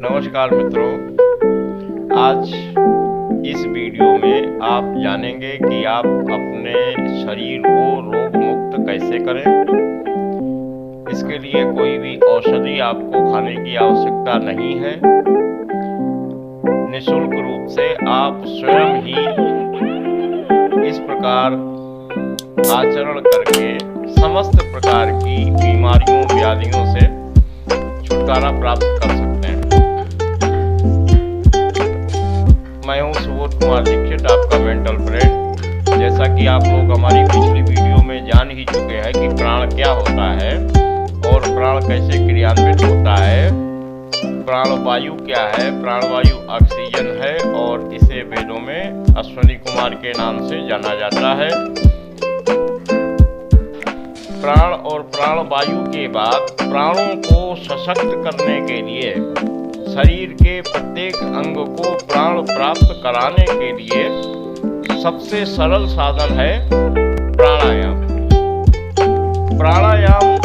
नमस्कार मित्रों, आज इस वीडियो में आप जानेंगे कि आप अपने शरीर को रोग मुक्त कैसे करें। इसके लिए कोई भी औषधि आपको खाने की आवश्यकता नहीं है। निःशुल्क रूप से आप स्वयं ही इस प्रकार आचरण करके समस्त प्रकार की बीमारियों व्याधियों से छुटकारा प्राप्त कर सकते हैं। मैं हूं सुबोध कुमार दीक्षित, आपका मेंटल फ्रेंड। जैसा कि आप लोग हमारी पिछली वीडियो में जान ही चुके हैं कि प्राण क्या होता है और प्राण कैसे क्रियान्वित होता है। प्राणवायु क्या है? प्राणवायु ऑक्सीजन है और इसे वेदों में अश्विनी कुमार के नाम से जाना जाता है। प्राण और प्राणवायु के बाद प्राणों को सशक्त करने के लिए शरीर के प्रत्येक अंग को प्राण प्राप्त कराने के लिए सबसे सरल साधन है प्राणायाम। प्राणायाम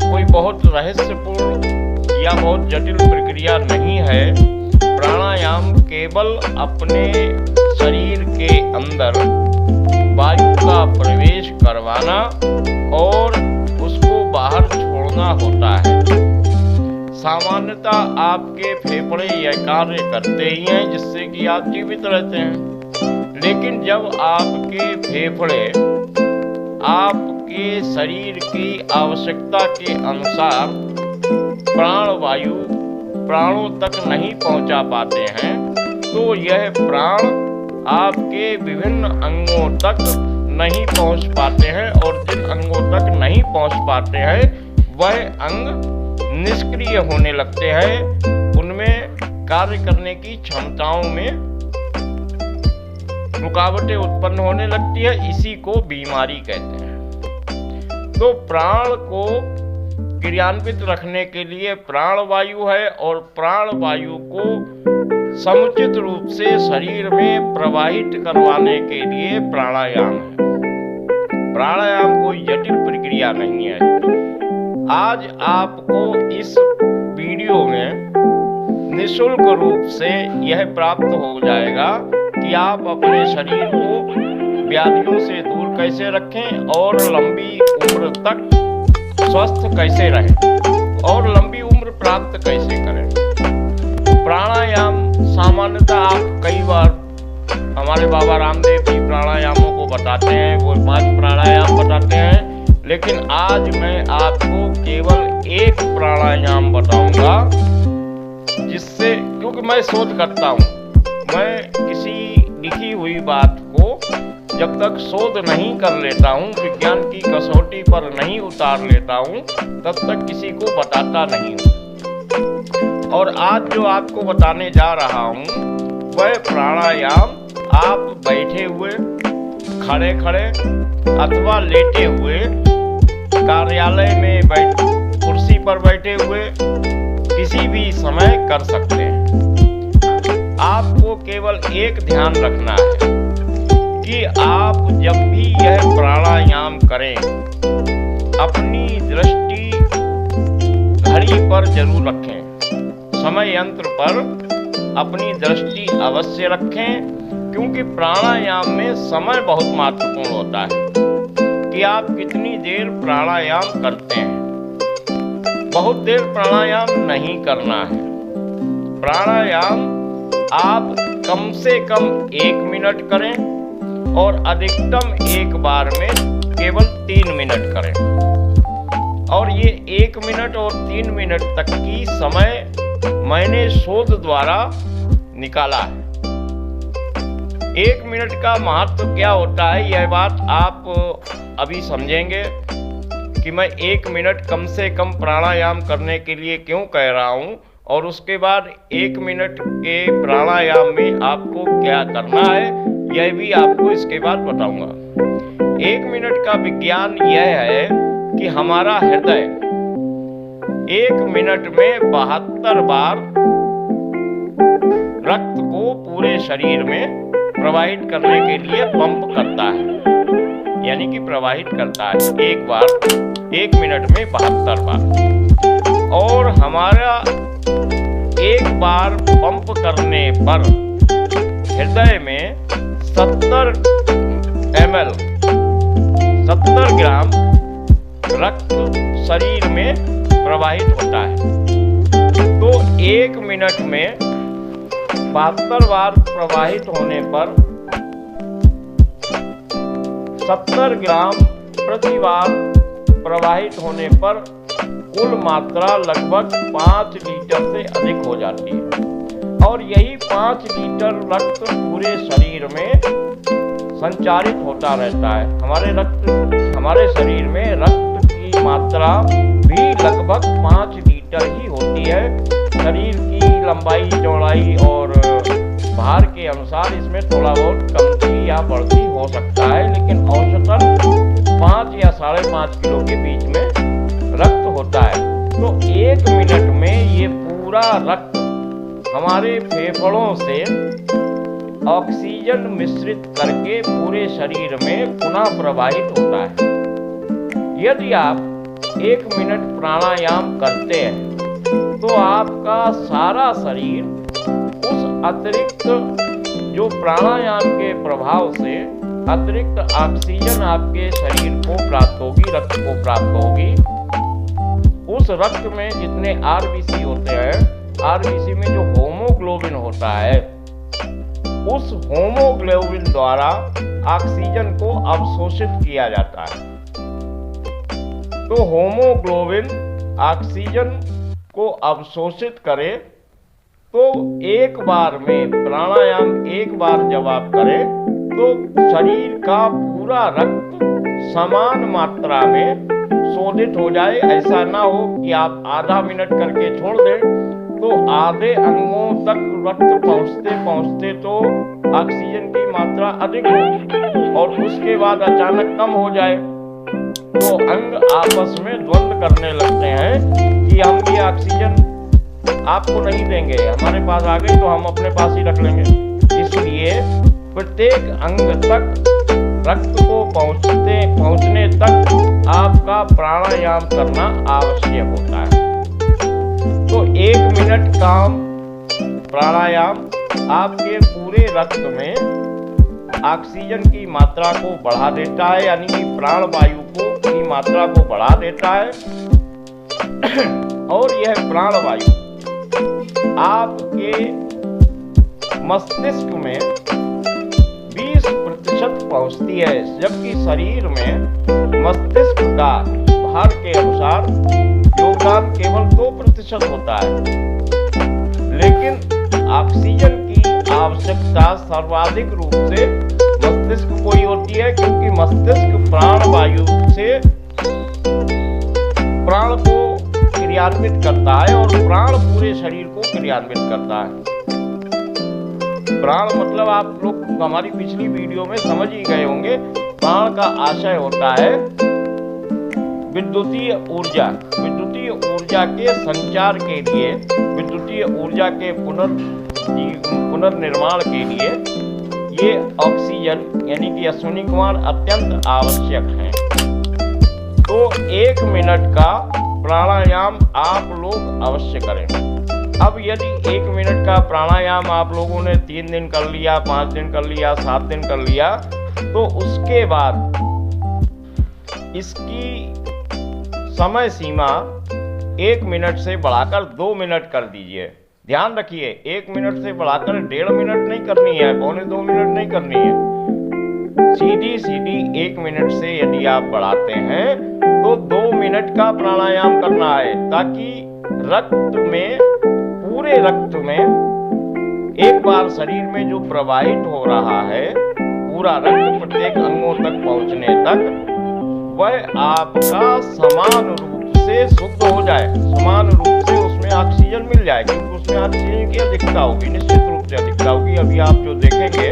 कोई बहुत रहस्यपूर्ण या बहुत जटिल प्रक्रिया नहीं है। प्राणायाम केवल अपने शरीर के अंदर वायु का प्रवेश करवाना और उसको बाहर छोड़ना होता है। सामान्यतः आपके फेफड़े यह कार्य करते ही हैं जिससे कि आप जीवित रहते हैं। लेकिन जब आपके फेफड़े आपके शरीर की आवश्यकता के अनुसार प्राणवायु प्राणों तक नहीं पहुंचा पाते हैं, तो यह प्राण आपके विभिन्न अंगों तक नहीं पहुंच पाते हैं और जिन अंगों तक नहीं पहुंच पाते हैं वह अंग निष्क्रिय होने लगते हैं। उनमें कार्य करने की क्षमताओं में रुकावटें उत्पन्न होने लगती है। इसी को बीमारी कहते हैं। तो प्राण को क्रियान्वित रखने के लिए प्राणवायु है और प्राणवायु को समुचित रूप से शरीर में प्रवाहित करवाने के लिए प्राणायाम है। प्राणायाम कोई जटिल प्रक्रिया नहीं है। आज आपको इस वीडियो में निःशुल्क रूप से यह प्राप्त हो जाएगा कि आप अपने शरीर को व्याधियों से दूर कैसे रखें और लंबी उम्र तक स्वस्थ कैसे रहें और लंबी उम्र प्राप्त कैसे करें। प्राणायाम सामान्यतः आप कई बार हमारे बाबा रामदेव जी प्राणायामों को बताते हैं, वो 5 प्राणायाम बताते हैं। लेकिन आज मैं आपको केवल एक प्राणायाम बताऊंगा जिससे, क्योंकि मैं शोध करता हूं, मैं किसी लिखी हुई बात को जब तक शोध नहीं कर लेता हूं, विज्ञान की कसौटी पर नहीं उतार लेता हूं, तब तक किसी को बताता नहीं हूं। और आज जो आपको बताने जा रहा हूं वह प्राणायाम आप बैठे हुए, खड़े खड़े अथवा लेटे हुए, कार्यालय में कुर्सी पर बैठे हुए किसी भी समय कर सकते हैं। आपको केवल एक ध्यान रखना है कि आप जब भी यह प्राणायाम करें अपनी दृष्टि घड़ी पर जरूर रखें। समय यंत्र पर अपनी दृष्टि अवश्य रखें, क्योंकि प्राणायाम में समय बहुत महत्वपूर्ण होता है कि आप कितनी देर प्राणायाम करते हैं। बहुत देर प्राणायाम नहीं करना है। प्राणायाम आप कम से कम 1 मिनट करें और अधिकतम एक बार में केवल 3 मिनट करें। और ये 1 मिनट और 3 मिनट तक की समय मैंने शोध द्वारा निकाला है। 1 मिनट का महत्व क्या होता है, यह बात आप अभी समझेंगे कि मैं 1 मिनट कम से कम प्राणायाम करने के लिए क्यों कह रहा हूं, और उसके बाद 1 मिनट के प्राणायाम में आपको क्या करना है यह भी आपको इसके बाद बताऊंगा। 1 मिनट का विज्ञान यह है कि हमारा हृदय 1 मिनट में 72 बार रक्त को पूरे शरीर में प्रवाहित करने के लिए पंप करता है, यानी कि प्रवाहित करता है 1 मिनट में 72 बार। और हमारा एक बार पंप करने पर हृदय में 70 ml 70 ग्राम रक्त शरीर में प्रवाहित होता है। तो 1 मिनट में 72 बार प्रवाहित होने पर 70 ग्राम प्रति बार प्रवाहित होने पर कुल मात्रा लगभग 5 लीटर से अधिक हो जाती है और यही 5 लीटर रक्त पूरे शरीर में संचारित होता रहता है। हमारे शरीर में रक्त की मात्रा भी लगभग 5 लीटर ही होती है। शरीर की लंबाई चौड़ाई और भार के अनुसार इसमें थोड़ा बहुत कमती या बढ़ती हो सकता है, लेकिन औसतन 5 या 5.5 किलो के बीच में रक्त होता है। तो 1 मिनट में ये पूरा रक्त हमारे फेफड़ों से ऑक्सीजन मिश्रित करके पूरे शरीर में पुनः प्रवाहित होता है। यदि आप 1 मिनट प्राणायाम करते हैं तो आपका सारा शरीर उस अतिरिक्त जो प्राणायाम के प्रभाव से अतिरिक्त ऑक्सीजन आपके शरीर को प्राप्त होगी, रक्त को प्राप्त होगी। उस रक्त में जितने आरबीसी होते हैं, आरबीसी में जो होमोग्लोबिन होता है, उस होमोग्लोबिन द्वारा ऑक्सीजन को अवशोषित किया जाता है। तो होमोग्लोबिन ऑक्सीजन को अवशोषित करे तो एक बार में प्राणायाम एक बार जब आप करें तो शरीर का पूरा रक्त समान मात्रा में शोधित हो जाए। ऐसा ना हो कि आप आधा मिनट करके छोड़ दें तो आधे अंगों तक रक्त पहुंचते पहुंचते तो ऑक्सीजन की मात्रा अधिक हो और उसके बाद अचानक कम हो जाए तो अंग आपस में द्वंद्व करने लगते हैं कि हम ये ऑक्सीजन आपको नहीं देंगे, हमारे पास आ गई तो हम अपने पास ही रख लेंगे। इसलिए प्रत्येक अंग तक रक्त को पहुंचने तक आपका प्राणायाम करना आवश्यक होता है। तो 1 मिनट का प्राणायाम आपके पूरे रक्त में ऑक्सीजन की मात्रा को बढ़ा देता है, यानी कि प्राण वायु की मात्रा को बढ़ा देता है। और यह प्राण वायु आपके मस्तिष्क में 20% पहुंचती है, जबकि शरीर में मस्तिष्क का भार के अनुसार योगदान केवल 2% होता है। लेकिन ऑक्सीजन की आवश्यकता सर्वाधिक रूप से मस्तिष्क को ही होती है, क्योंकि मस्तिष्क प्राण वायु से प्राण को क्रियान्वित करता है और प्राण पूरे शरीर को क्रियान्वित करता है। प्राण मतलब आप लोग हमारी पिछली वीडियो में समझ ही गए होंगे। प्राण का आशय होता है विद्युतीय ऊर्जा। विद्युतीय ऊर्जा के संचार के लिए, विद्युतीय ऊर्जा के पुनर्निर्माण के लिए ये ऑक्सीजन यानी कि अश्विनी कुमार अत्यंत आवश्यक है। तो 1 मिनट का प्राणायाम आप लोग अवश्य करें। अब यदि 1 मिनट का प्राणायाम आप लोगों ने 3 दिन कर लिया, 5 दिन कर लिया, 7 दिन कर लिया, तो उसके बाद इसकी समय सीमा 1 मिनट से बढ़ाकर 2 मिनट कर दीजिए। ध्यान रखिए, 1 मिनट से बढ़ाकर 1.5 मिनट नहीं करनी है, 1.25 मिनट नहीं करनी है। सीधी 1 मिनट से यदि आप बढ़ाते हैं तो 2 मिनट का प्राणायाम करना है, ताकि रक्त में, पूरे रक्त में एक बार शरीर में जो प्रवाहित हो रहा है, पूरा रक्त प्रत्येक अंगों तक पहुंचने तक, वह आपका समान रूप से शुद्ध हो जाए, समान रूप से उसमें ऑक्सीजन मिल जाए, क्योंकि उसमें ऑक्सीजन की अधिकता होगी, निश्चित रूप से अधिकता होगी। अभी आप जो देखेंगे,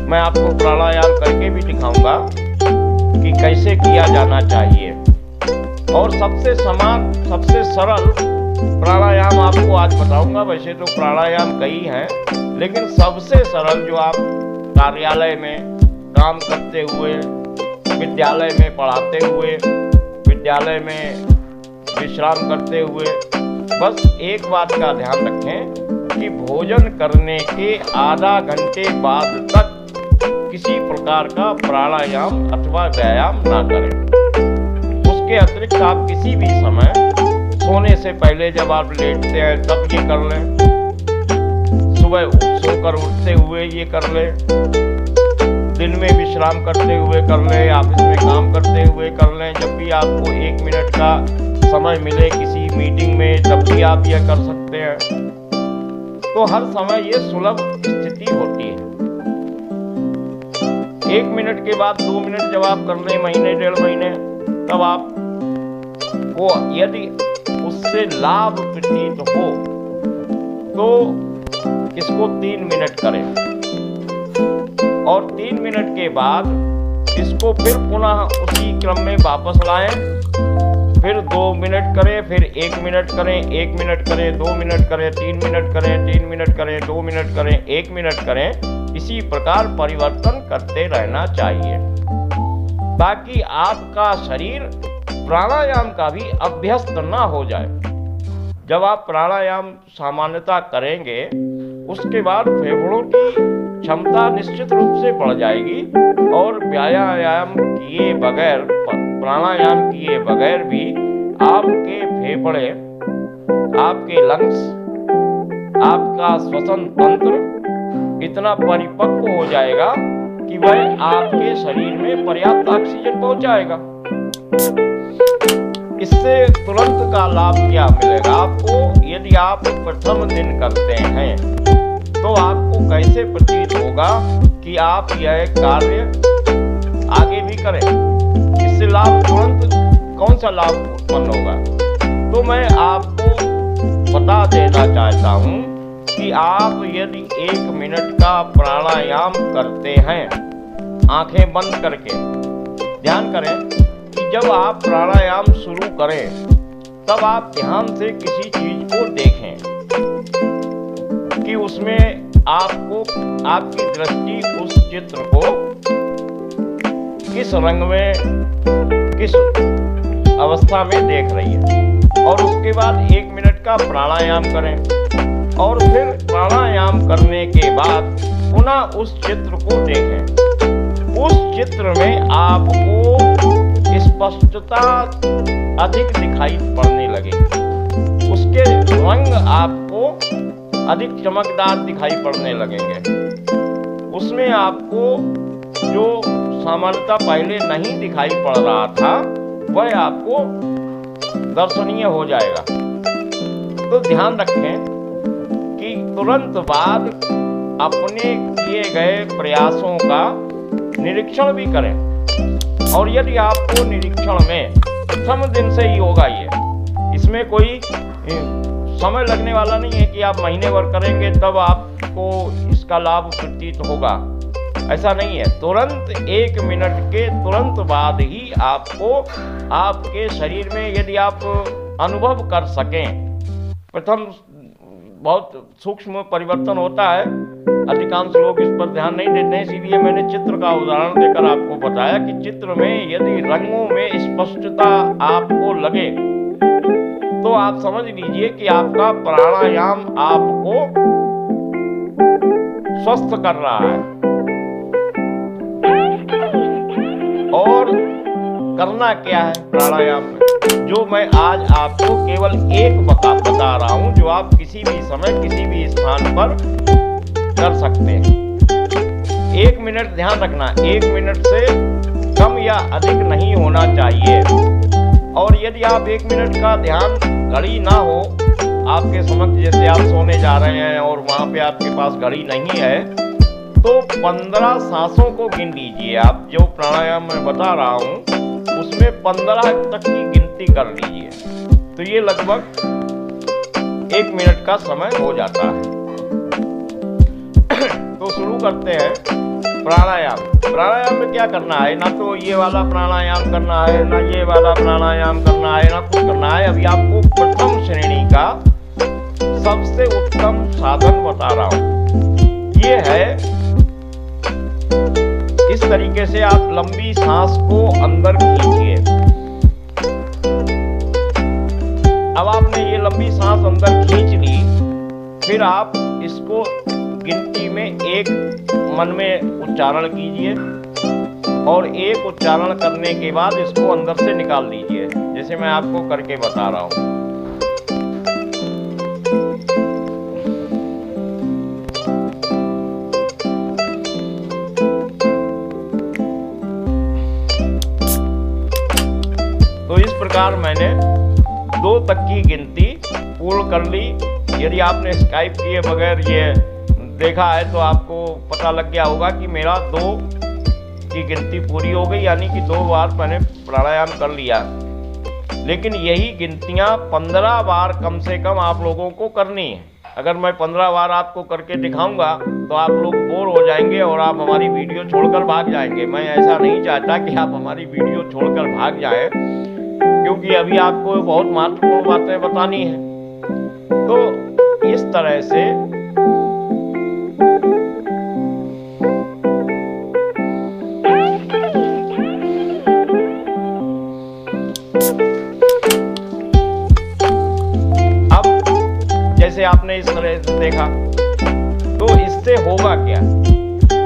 मैं आपको प्राणायाम करके भी दिखाऊंगा कि कैसे किया जाना चाहिए। और सबसे सरल प्राणायाम आपको आज बताऊंगा। वैसे तो प्राणायाम कई हैं, लेकिन सबसे सरल जो आप कार्यालय में काम करते हुए, विद्यालय में पढ़ाते हुए, विद्यालय में विश्राम करते हुए बस एक बात का ध्यान रखें कि भोजन करने के आधा घंटे बाद तक किसी प्रकार का प्राणायाम अथवा व्यायाम ना करें। उसके अतिरिक्त आप किसी भी समय सोने से पहले जब आप लेटते हैं तब ये कर लें, सुबह सोकर उठते हुए ये कर लें, दिन में विश्राम करते हुए कर लें, ऑफिस में काम करते हुए कर लें। जब भी आपको 1 मिनट का समय मिले किसी मीटिंग में तब भी आप यह कर सकते हैं। तो हर समय ये सुलभ स्थिति होती है। 1 मिनट के बाद 2 मिनट जब आप कर लें महीने 1.5 महीने, तब आप को यदि उससे लाभ प्रतीत हो तो इसको 3 मिनट करें और 3 मिनट के बाद इसको फिर पुनः उसी क्रम में वापस लाएं। फिर 2 मिनट करें, फिर 1 मिनट करें, 1 मिनट करें, 2 मिनट करें, 3 मिनट करें, 3 मिनट करें, 2 मिनट करें, 1 मिनट करें। इसी प्रकार परिवर्तन करते रहना चाहिए ताकि आपका शरीर प्राणायाम का भी अभ्यस्त ना हो जाए। जब आप प्राणायाम सामान्यता करेंगे उसके बाद फेफड़ों की क्षमता निश्चित रूप से बढ़ जाएगी और व्यायाम किए बगैर, प्राणायाम किए बगैर भी आपके फेफड़े, आपके लंग्स, आपका श्वसन तंत्र इतना परिपक्व हो जाएगा कि वह आपके शरीर में पर्याप्त ऑक्सीजन पहुंचाएगा। इससे तुरंत का लाभ क्या मिलेगा आपको? यदि आप प्रथम दिन करते हैं तो आपको कैसे प्रतीत होगा कि आप यह कार्य आगे भी करें? इससे लाभ तुरंत कौन सा लाभ उत्पन्न होगा? तो मैं आपको बता देना चाहता हूं कि आप यदि 1 मिनट का प्राणायाम करते हैं आंखें बंद करके, ध्यान करें कि जब आप प्राणायाम शुरू करें तब आप ध्यान से किसी चीज को देखें कि उसमें आपको, आपकी दृष्टि उस चित्र को किस रंग में, किस अवस्था में देख रही है। और उसके बाद 1 मिनट का प्राणायाम करें और फिर प्राणायाम करने के बाद पुनः उस चित्र को देखें। उस चित्र में आपको स्पष्टता अधिक दिखाई पड़ने लगेगी, उसके रंग आपको अधिक चमकदार दिखाई पड़ने लगेंगे। उसमें आपको जो सामान्यता पहले नहीं दिखाई पड़ रहा था वह आपको दर्शनीय हो जाएगा। तो ध्यान रखें कि तुरंत बाद अपने किए गए प्रयासों का निरीक्षण भी करें। और यदि आपको निरीक्षण में प्रथम दिन से ही होगा, ये इसमें कोई समय लगने वाला नहीं है कि आप महीने भर करेंगे तब आपको इसका लाभ प्रतीत होगा, ऐसा नहीं है। तुरंत 1 मिनट के तुरंत बाद ही आपको आपके शरीर में यदि आप अनुभव कर सकें, प्रथम बहुत सूक्ष्म परिवर्तन होता है, अधिकांश लोग इस पर ध्यान नहीं देते हैं, इसीलिए मैंने चित्र का उदाहरण देकर आपको बताया कि चित्र में यदि रंगों में स्पष्टता आपको लगे तो आप समझ लीजिए कि आपका प्राणायाम आपको स्वस्थ कर रहा है। और करना क्या है प्राणायाम में, जो मैं आज आपको केवल एक बता रहा हूं, जो आप किसी भी समय किसी भी स्थान पर कर सकते हैं। 1 मिनट ध्यान रखना, 1 मिनट से कम या अधिक नहीं होना चाहिए। और यदि आप 1 मिनट का ध्यान घड़ी ना हो आपके समक्ष, जैसे आप सोने जा रहे हैं और वहां पे आपके पास घड़ी नहीं है, तो 15 सांसों को गिन लीजिए। आप जो प्राणायाम मैं बता रहा हूं उसमें 15 तक की गिनती कर लीजिए, तो ये लगभग 1 मिनट का समय हो जाता है। तो शुरू करते हैं प्राणायाम। प्राणायाम में क्या करना है? ना तो ये वाला प्राणायाम करना है, ना ये वाला प्राणायाम करना है, ना कुछ करना है। अभी आपको प्रथम श्रेणी का सबसे उत्तम साधन बता रहा हूं। ये है, इस तरीके से आप लंबी सांस को अंदर खींचिए अब आपने ये लंबी सांस अंदर खींच ली, फिर आप इसको गिनती में 1 मन में उच्चारण कीजिए और 1 उच्चारण करने के बाद इसको अंदर से निकाल दीजिए, जैसे मैं आपको करके बता रहा हूं। तो इस प्रकार मैंने 2 तक की गिनती पूर्ण कर ली। यदि आपने स्काइप किए बगैर ये देखा है तो आपको पता लग गया होगा कि मेरा 2 की गिनती पूरी हो गई, यानी कि 2 बार मैंने प्राणायाम कर लिया। लेकिन यही गिनतियां 15 बार कम से कम आप लोगों को करनी है। अगर मैं 15 बार आपको करके दिखाऊंगा तो आप लोग बोर हो जाएंगे और आप हमारी वीडियो छोड़कर भाग जाएंगे। मैं ऐसा नहीं चाहता कि आप हमारी वीडियो छोड़कर भाग जाएं, क्योंकि अभी आपको बहुत महत्वपूर्ण बातें बतानी है। तो इस तरह से अब जैसे आपने इस तरह से देखा, तो इससे होगा क्या?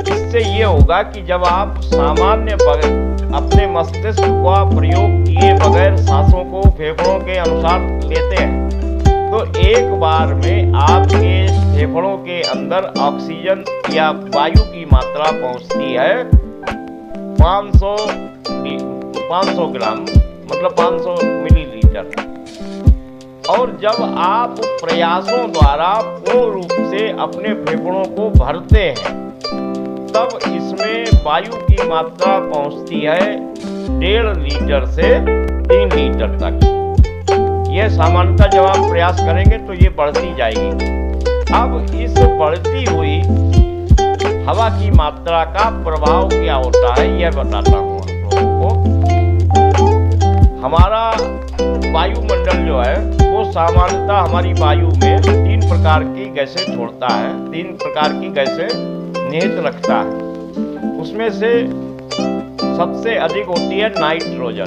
इससे ये होगा कि जब आप सामान्य अपने मस्तिष्क का प्रयोग किए बगैर सांसों को फेफड़ों के अनुसार लेते हैं, तो एक बार में आपके फेफड़ों के अंदर ऑक्सीजन या वायु की मात्रा पहुंचती है 500 ग्राम, मतलब 500 मिलीलीटर। और जब आप प्रयासों द्वारा पूर्ण रूप से अपने फेफड़ों को भरते हैं, तब इसमें वायु की मात्रा पहुंचती है 1.5 लीटर से 3 लीटर तक। यह सामान्यतः जब आप प्रयास करेंगे तो ये बढ़ती जाएगी। अब इस बढ़ती हुई हवा की मात्रा का प्रभाव क्या होता है, यह बताता हूँ आप लोगों को। हमारा वायुमंडल जो है वो सामान्यतः हमारी वायु में 3 प्रकार की गैसें छोड़ता है, 3 प्रकार की गैसें निहित रखता है। उसमें से सबसे अधिक होती है नाइट्रोजन।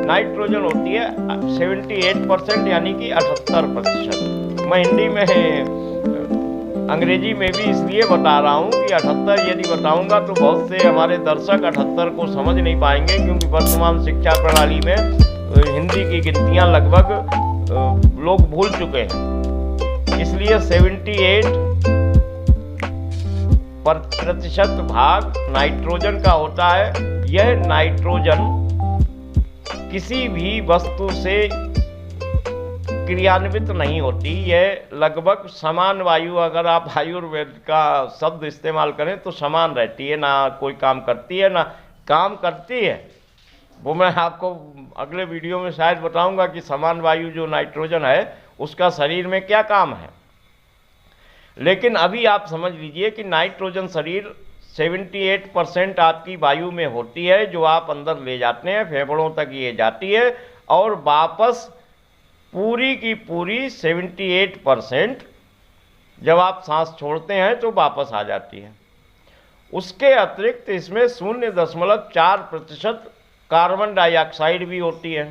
नाइट्रोजन होती है 78%, यानी कि 78%। मैं हिंदी में अंग्रेजी में भी इसलिए बता रहा हूँ कि 78 यदि बताऊंगा तो बहुत से हमारे दर्शक 78 को समझ नहीं पाएंगे, क्योंकि वर्तमान शिक्षा प्रणाली में हिंदी की गिनतियाँ लगभग लोग भूल चुके हैं। इसलिए 78% भाग नाइट्रोजन का होता है। यह नाइट्रोजन किसी भी वस्तु से क्रियान्वित नहीं होती, यह लगभग समान वायु, अगर आप आयुर्वेद का शब्द इस्तेमाल करें तो समान रहती है, ना कोई काम करती है ना काम करती है। वो मैं आपको अगले वीडियो में शायद बताऊंगा कि समान वायु जो नाइट्रोजन है उसका शरीर में क्या काम है। लेकिन अभी आप समझ लीजिए कि नाइट्रोजन शरीर 78% आपकी वायु में होती है, जो आप अंदर ले जाते हैं, फेफड़ों तक ये जाती है और वापस पूरी की पूरी 78% जब आप सांस छोड़ते हैं तो वापस आ जाती है। उसके अतिरिक्त इसमें 0.4% कार्बन डाइऑक्साइड भी होती है।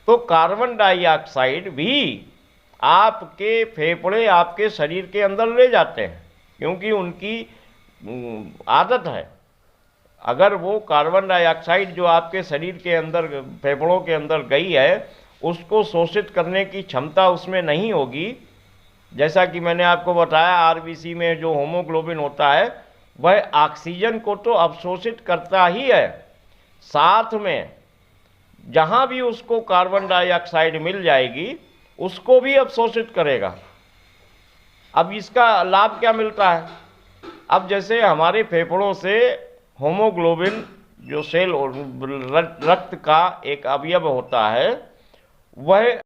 तो कार्बन डाइऑक्साइड भी आपके फेफड़े आपके शरीर के अंदर ले जाते हैं, क्योंकि उनकी आदत है। अगर वो कार्बन डाइऑक्साइड जो आपके शरीर के अंदर फेफड़ों के अंदर गई है, उसको शोषित करने की क्षमता उसमें नहीं होगी। जैसा कि मैंने आपको बताया, आरबीसी में जो हीमोग्लोबिन होता है वह ऑक्सीजन को तो अवशोषित करता ही है, साथ में जहाँ भी उसको कार्बन डाइऑक्साइड मिल जाएगी उसको भी अवशोषित करेगा। अब इसका लाभ क्या मिलता है? अब जैसे हमारे फेफड़ों से हीमोग्लोबिन जो सेल रक्त का एक अवयव होता है, वह